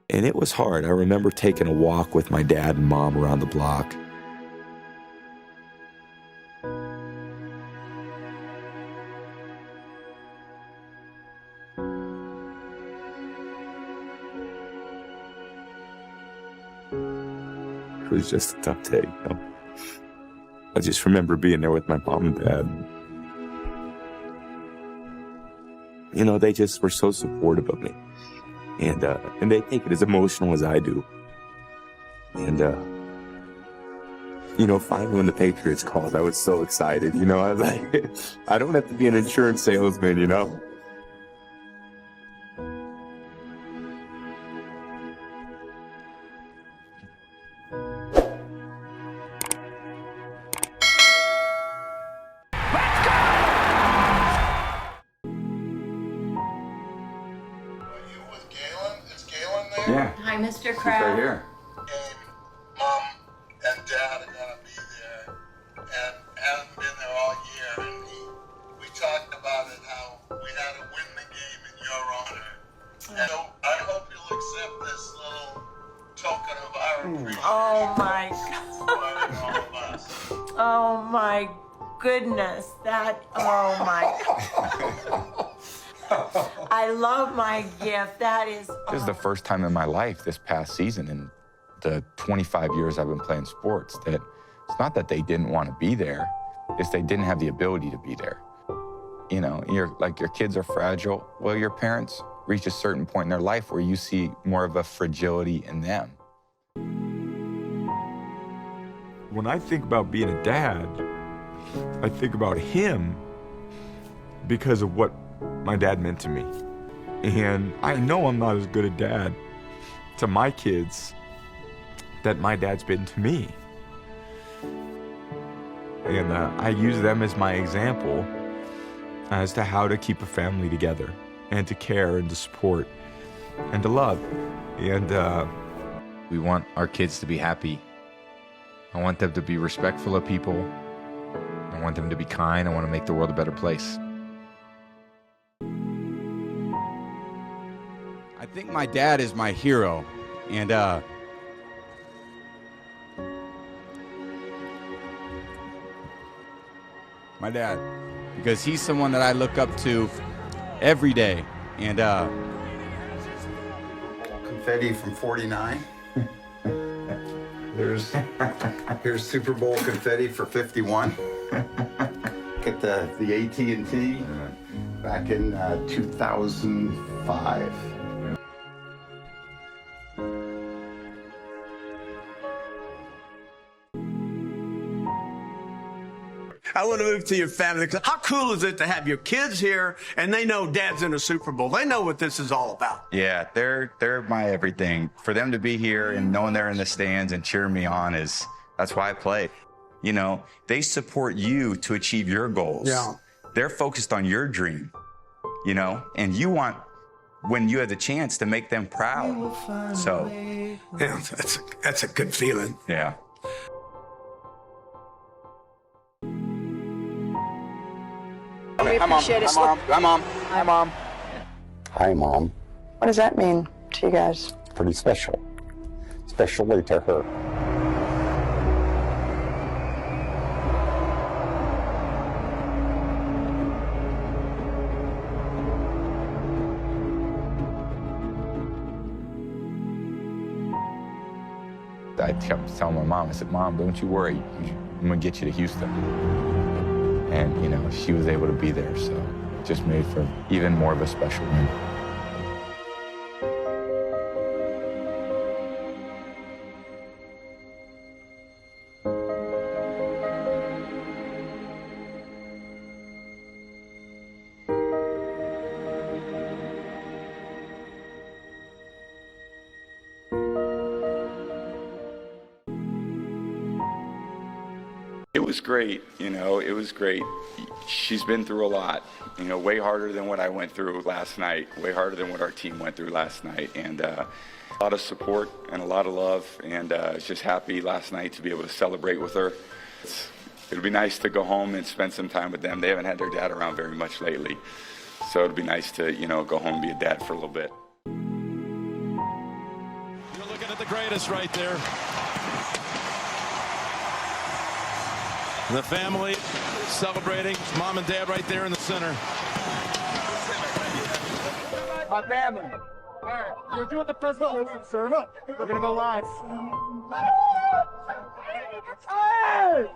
And it was hard. I remember taking a walk with my dad and mom around the block. It was just a tough day, you know? I just remember being there with my mom and dad. You know, they just were so supportive of me. And they take it as emotional as I do. And, you know, finally when the Patriots called, I was so excited. You know, I was like, I don't have to be an insurance salesman, you know? Yeah. Hi, Mr. She's Crab. right here. Mom and Dad are gonna be there, and haven't been there all year. And we talked about it, how we had to win the game in your honor. And so I hope you'll accept this little token of our appreciation. Oh my For all of us. Oh my goodness. Oh my. I love my gift. That is. This is the first time in my life this past season, in the 25 years I've been playing sports, that it's not that they didn't want to be there, it's they didn't have the ability to be there. You know, your kids are fragile. Well, your parents reach a certain point in their life where you see more of a fragility in them. When I think about being a dad, I think about him because of what my dad meant to me. And I know I'm not as good a dad to my kids that my dad's been to me. And I use them as my example as to how to keep a family together and to care and to support and to love. And we want our kids to be happy. I want them to be respectful of people. I want them to be kind. I want to make the world a better place. I think my dad is my hero, and my dad, because he's someone that I look up to every day, and confetti from 49. Here's Super Bowl confetti for 51. Get the AT&T back in 2005. I want to move to your family. How cool is it to have your kids here and they know Dad's in a Super Bowl? They know what this is all about. Yeah, they're my everything. For them to be here and knowing they're in the stands and cheering me on that's why I play. You know, they support you to achieve your goals. Yeah. They're focused on your dream, you know, and you want, when you have the chance, to make them proud. So, Yeah, that's a good feeling. yeah. We appreciate it. Hi, Mom. Hi, Mom. Hi, Mom. What does that mean to you guys? Pretty special. Especially to her. I kept telling my mom, I said, Mom, don't you worry. I'm going to get you to Houston. And, you know, she was able to be there, so it just made for even more of a special win. It was great, you know, it was great. She's been through a lot, you know, way harder than what I went through last night, way harder than what our team went through last night. And a lot of support and a lot of love, and I was just happy last night to be able to celebrate with her. It'll be nice to go home and spend some time with them. They haven't had their dad around very much lately, so it'll be nice to, you know, go home and be a dad for a little bit. the greatest right there. The family celebrating. Mom and Dad right there in the center. My family. You're doing the first one. Serve up. We're going to go live. Hey!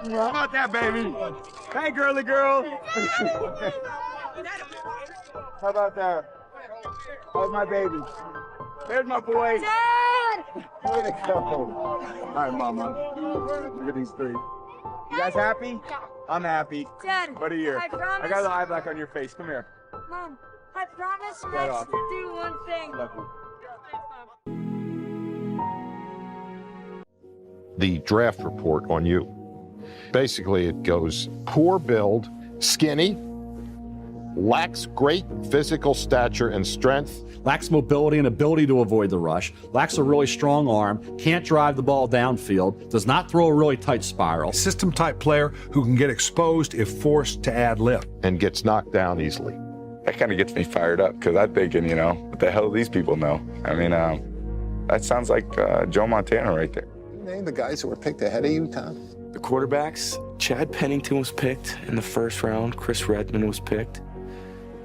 How about that, baby? Hey, girly girl. How about that? How's my baby? There's my boy. Dad! Way to go. All right, Mama. Look at these three. You guys happy? Yeah. I'm happy. Dad, What are you? I promise. I got the eye black on your face. Come here. Mom, I promise Right Max off. to do one thing. Love you. The draft report on you. Basically, it goes poor build, skinny, lacks great physical stature and strength, lacks mobility and ability to avoid the rush, lacks a really strong arm, can't drive the ball downfield, does not throw a really tight spiral. System type player who can get exposed if forced to add lift. and gets knocked down easily. That kind of gets me fired up because I'm thinking, what the hell do these people know? I mean, that sounds like Joe Montana right there. Name the guys who were picked ahead of you, Tom. The quarterbacks, Chad Pennington was picked in the first round. Chris Redmond was picked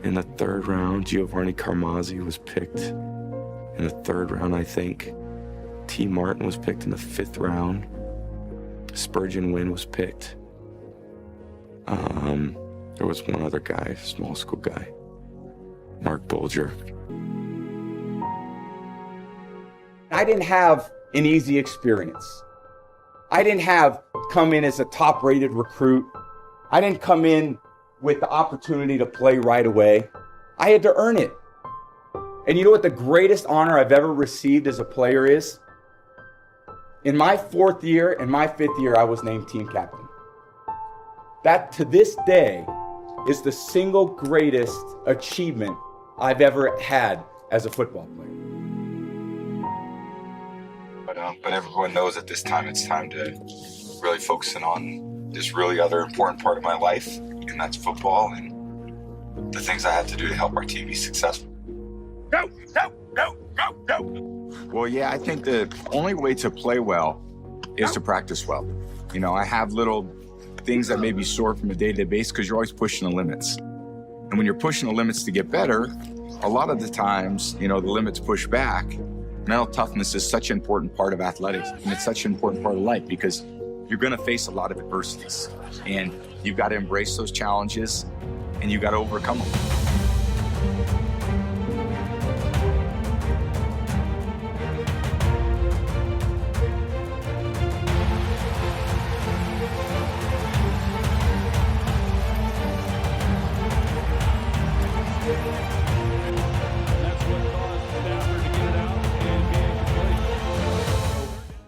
in the third round. Giovanni Carmazzi was picked in the third round, I think. T. Martin was picked in the fifth round. Spurgeon Wynn was picked. There was one other guy, small school guy, Mark Bolger. I didn't have an easy experience. I didn't come in as a top-rated recruit. I didn't come in with the opportunity to play right away. I had to earn it. And you know what the greatest honor I've ever received as a player is? In my fourth year and my fifth year, I was named team captain. That, to this day, is the single greatest achievement I've ever had as a football player. But everyone knows at this time it's time to really focus in on this really other important part of my life, and that's football and the things I have to do to help our team be successful. Go, go, go, go, go. Well, yeah, I think the only way to play well is to practice well. I have little things that may be sore from a day-to-day basis because you're always pushing the limits. And when you're pushing the limits to get better, a lot of the times, the limits push back. Mental toughness is such an important part of athletics, and it's such an important part of life because you're going to face a lot of adversities, and you've got to embrace those challenges, and you've got to overcome them.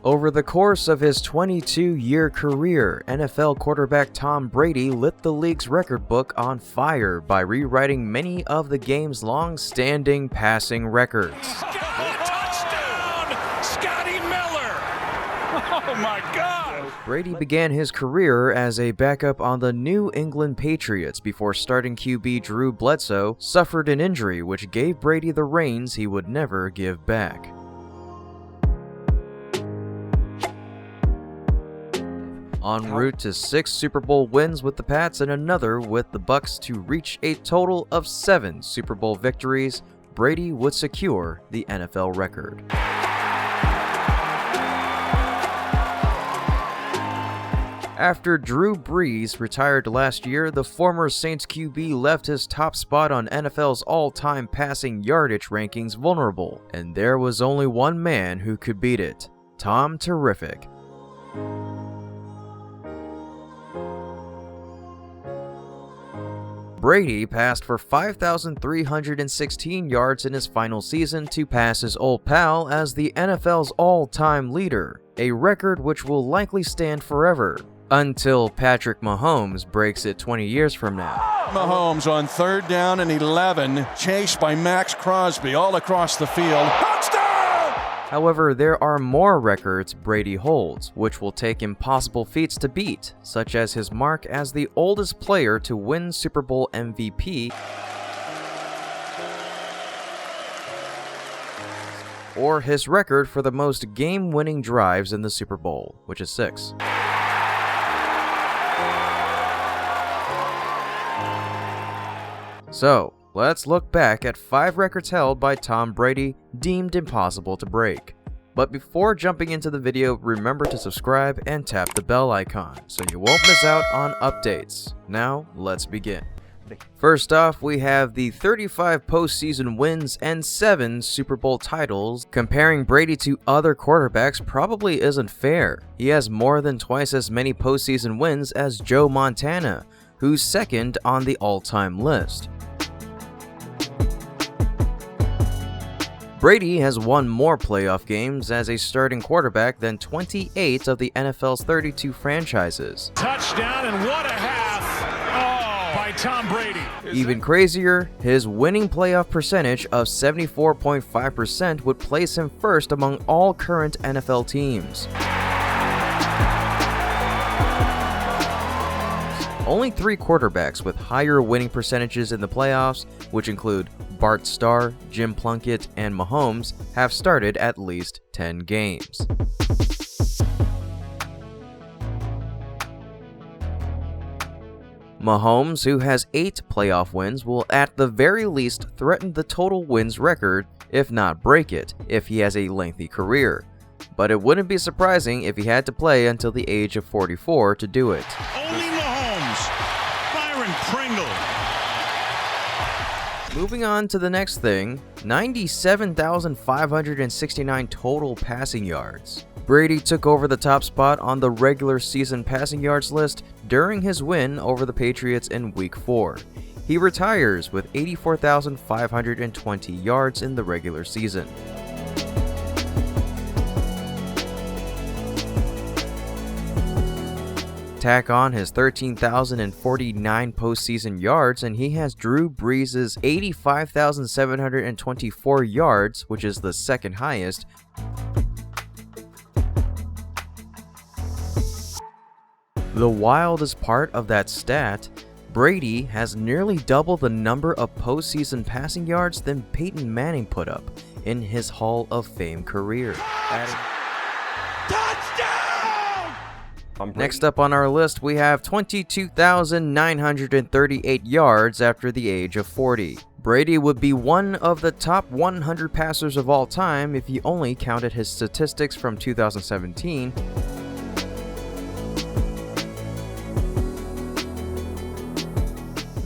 Over the course of his 22-year career, NFL quarterback Tom Brady lit the league's record book on fire by rewriting many of the game's long-standing passing records. Touchdown! Scotty Miller! Oh my God! Brady began his career as a backup on the New England Patriots before starting QB Drew Bledsoe suffered an injury which gave Brady the reins he would never give back. En route to 6 Super Bowl wins with the Pats and another with the Bucs to reach a total of 7 Super Bowl victories, Brady would secure the NFL record. After Drew Brees retired last year, the former Saints QB left his top spot on NFL's all-time passing yardage rankings vulnerable, and there was only one man who could beat it: Tom Terrific. Brady passed for 5,316 yards in his final season to pass his old pal as the NFL's all-time leader, a record which will likely stand forever, until Patrick Mahomes breaks it 20 years from now. Mahomes on 3rd down and 11, chased by Max Crosby all across the field. Touchdown! However, there are more records Brady holds, which will take impossible feats to beat, such as his mark as the oldest player to win Super Bowl MVP, or his record for the most game-winning drives in the Super Bowl, which is 6. So, let's look back at 5 records held by Tom Brady deemed impossible to break. But before jumping into the video, remember to subscribe and tap the bell icon so you won't miss out on updates. Now, let's begin. First off, we have the 35 postseason wins and 7 Super Bowl titles. Comparing Brady to other quarterbacks probably isn't fair. He has more than twice as many postseason wins as Joe Montana, who's second on the all-time list. Brady has won more playoff games as a starting quarterback than 28 of the NFL's 32 franchises. Touchdown, and what a half by Tom Brady. Even crazier, his winning playoff percentage of 74.5% would place him first among all current NFL teams. Only 3 quarterbacks with higher winning percentages in the playoffs, which include Bart Starr, Jim Plunkett, and Mahomes, have started at least 10 games. Mahomes, who has 8 playoff wins, will at the very least threaten the total wins record, if not break it, if he has a lengthy career. But it wouldn't be surprising if he had to play until the age of 44 to do it. Only Mahomes, Byron Pringle. Moving on to the next thing, 97,569 total passing yards. Brady took over the top spot on the regular season passing yards list during his win over the Patriots in Week 4. He retires with 84,520 yards in the regular season. Tack on his 13,049 postseason yards, and he has Drew Brees' 85,724 yards, which is the second highest. The wildest part of that stat, Brady has nearly double the number of postseason passing yards than Peyton Manning put up in his Hall of Fame career. Next up on our list, we have 22,938 yards after the age of 40. Brady would be one of the top 100 passers of all time if you only counted his statistics from 2017.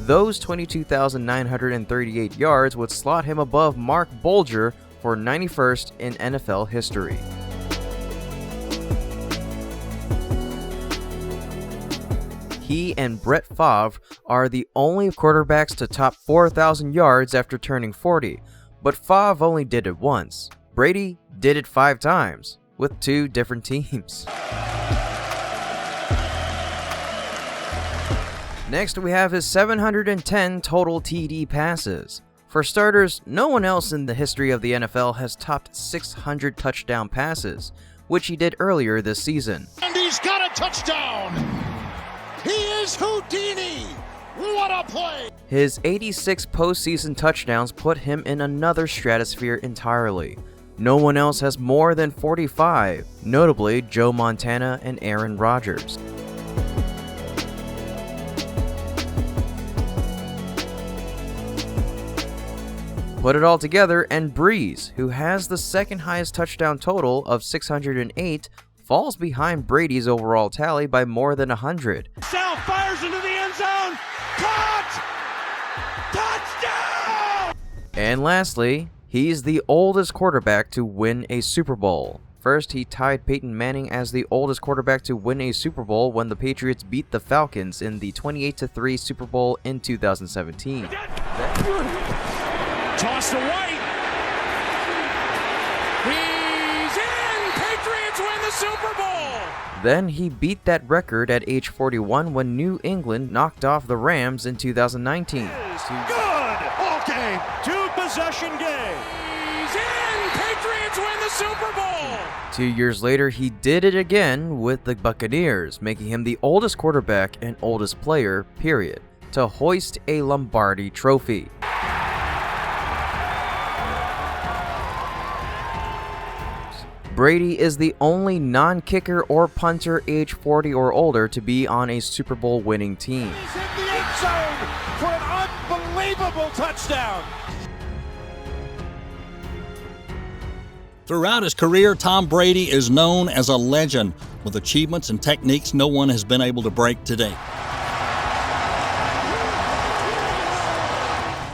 Those 22,938 yards would slot him above Mark Bulger for 91st in NFL history. He and Brett Favre are the only quarterbacks to top 4,000 yards after turning 40, but Favre only did it once. Brady did it 5 times, with 2 different teams. Next, we have his 710 total TD passes. For starters, no one else in the history of the NFL has topped 600 touchdown passes, which he did earlier this season. And he's got a touchdown! He is Houdini! What a play! His 86 postseason touchdowns put him in another stratosphere entirely. No one else has more than 45, notably Joe Montana and Aaron Rodgers. Put it all together, and Brees, who has the second highest touchdown total of 608, falls behind Brady's overall tally by more than 100. Sal fires into the end zone. Touchdown! And lastly, he's the oldest quarterback to win a Super Bowl. First, he tied Peyton Manning as the oldest quarterback to win a Super Bowl when the Patriots beat the Falcons in the 28-3 Super Bowl in 2017. Toss to White. He's in! Patriots win the Super Bowl! Then he beat that record at age 41 when New England knocked off the Rams in 2019. Good! Ball game! 2-possession game! He's in! Patriots win the Super Bowl! 2 years later, he did it again with the Buccaneers, making him the oldest quarterback and oldest player, period, to hoist a Lombardi trophy. Brady is the only non-kicker or punter age 40 or older to be on a Super Bowl winning team. He's in the end zone for an unbelievable touchdown. Throughout his career, Tom Brady is known as a legend, with achievements and techniques no one has been able to break to date.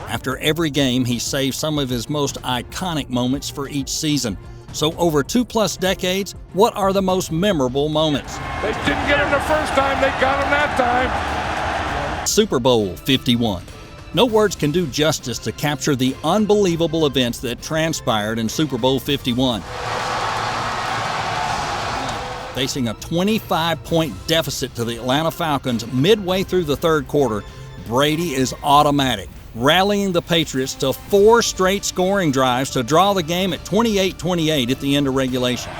After every game, he saves some of his most iconic moments for each season. So over 2+ decades, what are the most memorable moments? They didn't get him the first time, they got him that time. Super Bowl 51. No words can do justice to capture the unbelievable events that transpired in Super Bowl 51. Facing a 25-point deficit to the Atlanta Falcons midway through the third quarter, Brady is automatic, rallying the Patriots to 4 straight scoring drives to draw the game at 28-28 at the end of regulation.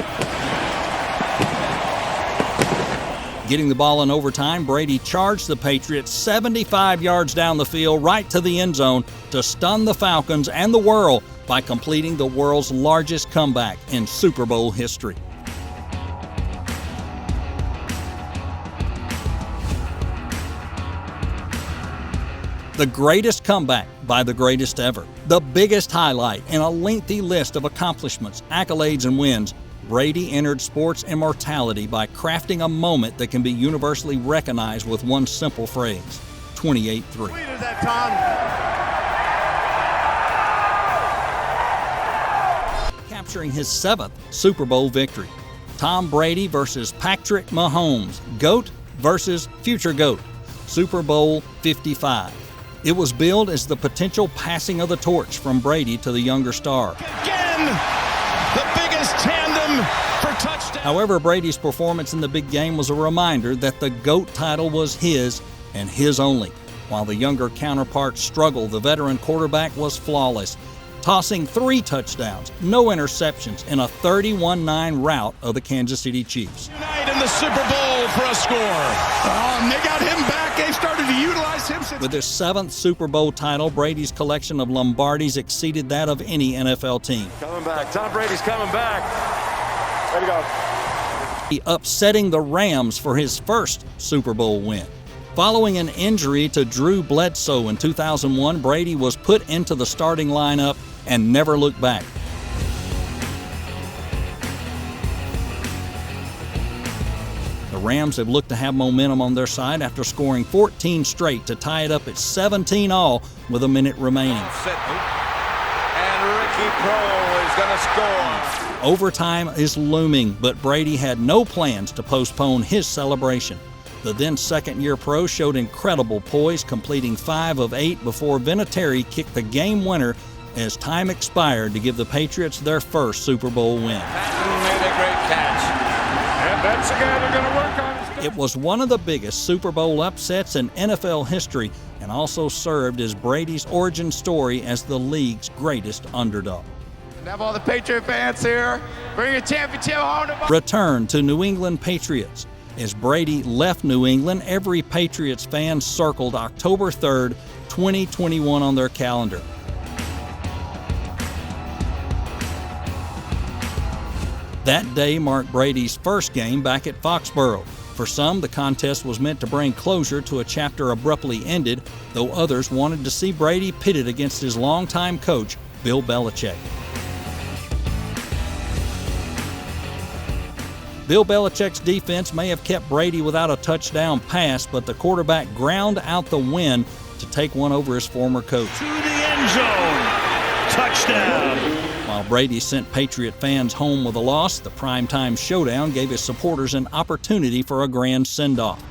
Getting the ball in overtime, Brady charged the Patriots 75 yards down the field right to the end zone to stun the Falcons and the world by completing the world's largest comeback in Super Bowl history. The greatest comeback by the greatest ever. The biggest highlight in a lengthy list of accomplishments, accolades, and wins. Brady entered sports immortality by crafting a moment that can be universally recognized with one simple phrase: 28-3. Sweet is that, Tom? Capturing his 7th Super Bowl victory. Tom Brady versus Patrick Mahomes. GOAT versus future GOAT. Super Bowl 55. It was billed as the potential passing of the torch from Brady to the younger star. Again, the biggest tandem for touchdown. However, Brady's performance in the big game was a reminder that the GOAT title was his and his only. While the younger counterpart struggled, the veteran quarterback was flawless, tossing 3 touchdowns, no interceptions, in a 31-9 rout of the Kansas City Chiefs. Tonight in the Super Bowl for a score. They got him back. They started to utilize him since. With his 7th Super Bowl title, Brady's collection of Lombardies exceeded that of any NFL team. Coming back. Tom Brady's coming back. Way to go. Upsetting the Rams for his first Super Bowl win. Following an injury to Drew Bledsoe in 2001, Brady was put into the starting lineup and never looked back. The Rams have looked to have momentum on their side after scoring 14 straight to tie it up at 17-all with a minute remaining. And Ricky Pro is going to score. Overtime is looming, but Brady had no plans to postpone his celebration. The then second-year pro showed incredible poise, completing 5 of 8 before Vinatieri kicked the game winner as time expired to give the Patriots their first Super Bowl win. Patton made a great catch. And that's the guy they're going to work on. It was one of the biggest Super Bowl upsets in NFL history and also served as Brady's origin story as the league's greatest underdog. And have all the Patriot fans here. Bring your championship home to Return to New England Patriots. As Brady left New England, every Patriots fan circled October 3rd, 2021 on their calendar. That day marked Brady's first game back at Foxborough. For some, the contest was meant to bring closure to a chapter abruptly ended, though others wanted to see Brady pitted against his longtime coach, Bill Belichick. Bill Belichick's defense may have kept Brady without a touchdown pass, but the quarterback ground out the win to take one over his former coach. the end zone. Touchdown. While Brady sent Patriot fans home with a loss, the primetime showdown gave his supporters an opportunity for a grand send-off.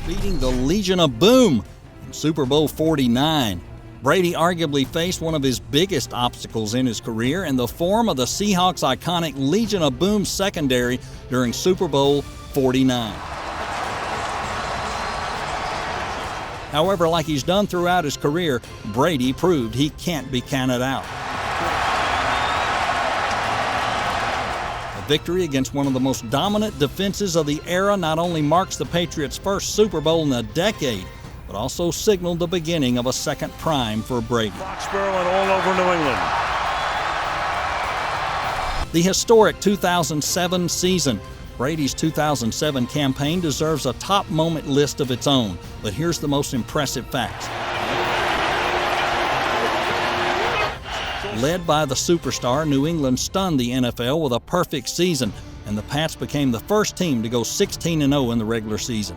Beating the Legion of Boom in Super Bowl 49. Brady arguably faced one of his biggest obstacles in his career in the form of the Seahawks' iconic Legion of Boom secondary during Super Bowl 49. However, like he's done throughout his career, Brady proved he can't be counted out. A victory against one of the most dominant defenses of the era not only marks the Patriots' first Super Bowl in a decade, but also signaled the beginning of a second prime for Brady. Foxborough and all over New England. The historic 2007 season. Brady's 2007 campaign deserves a top moment list of its own, but here's the most impressive facts. Led by the superstar, New England stunned the NFL with a perfect season, and the Pats became the first team to go 16-0 in the regular season.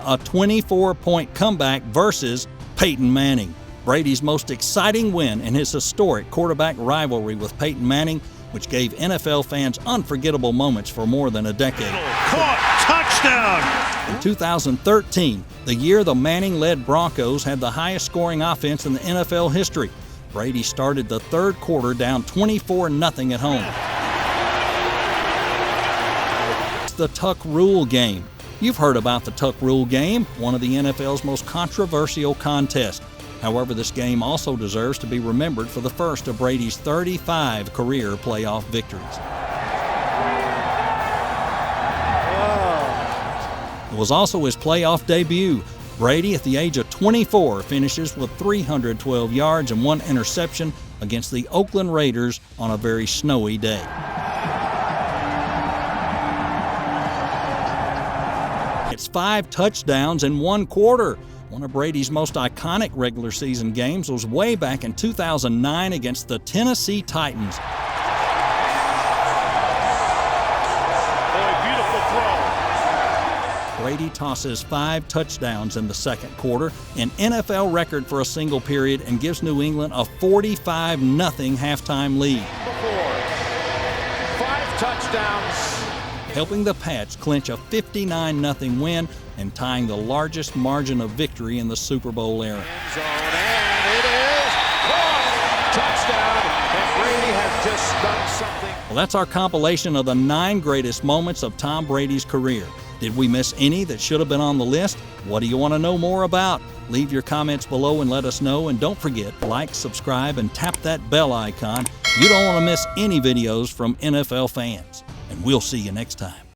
A 24-point comeback versus Peyton Manning. Brady's most exciting win in his historic quarterback rivalry with Peyton Manning, which gave NFL fans unforgettable moments for more than a decade. Caught, touchdown! In 2013, the year the Manning-led Broncos had the highest scoring offense in the NFL history, Brady started the third quarter down 24-0 at home. It's the Tuck Rule game. You've heard about the Tuck Rule game, one of the NFL's most controversial contests. However, this game also deserves to be remembered for the first of Brady's 35 career playoff victories. It was also his playoff debut. Brady, at the age of 24, finishes with 312 yards and 1 interception against the Oakland Raiders on a very snowy day. It's 5 touchdowns in 1 quarter. One of Brady's most iconic regular season games was way back in 2009 against the Tennessee Titans. Beautiful throw. Brady tosses 5 touchdowns in the second quarter, an NFL record for a single period, and gives New England a 45-0 halftime lead. 5 touchdowns. Helping the Pats clinch a 59-0 win and tying the largest margin of victory in the Super Bowl era. And it is caught. Touchdown, and Brady has just done something. Well, that's our compilation of the 9 greatest moments of Tom Brady's career. Did we miss any that should have been on the list? What do you want to know more about? Leave your comments below and let us know. And don't forget, like, subscribe, and tap that bell icon. You don't want to miss any videos from NFL fans. And we'll see you next time.